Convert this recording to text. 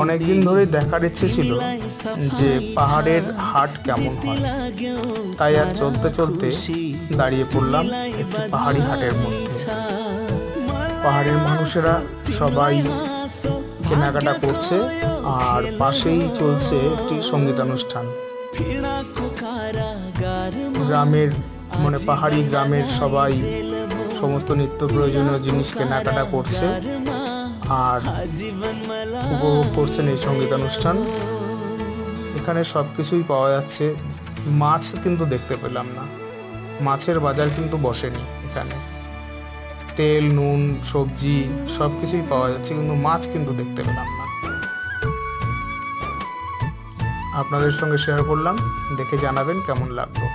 অনেকদিন ধরে দেখার ইচ্ছে ছিল যে পাহাড়ের হাট কেমন হয়, তাই আর চলতে চলতে দাঁড়িয়ে পড়লাম একটি পাহাড়ি হাটের মধ্যে। পাহাড়ের মানুষেরা সবাই কেনাকাটা করছে আর পাশেই চলছে একটি সঙ্গীতানুষ্ঠান। গ্রামের পাহাড়ি গ্রামের সবাই সমস্ত নিত্য প্রয়োজনীয় জিনিস কেনাকাটা করছে আর উপভোগ করছেন এই সঙ্গীতানুষ্ঠান। এখানে সব কিছুই পাওয়া যাচ্ছে, মাছ কিন্তু দেখতে পেলাম না, মাছের বাজার কিন্তু বসেনি এখানে। তেল, নুন, সবজি সব কিছুই পাওয়া যাচ্ছে, কিন্তু মাছ কিন্তু দেখতে পেলাম না। আপনাদের সঙ্গে শেয়ার করলাম, দেখে জানাবেন কেমন লাগলো।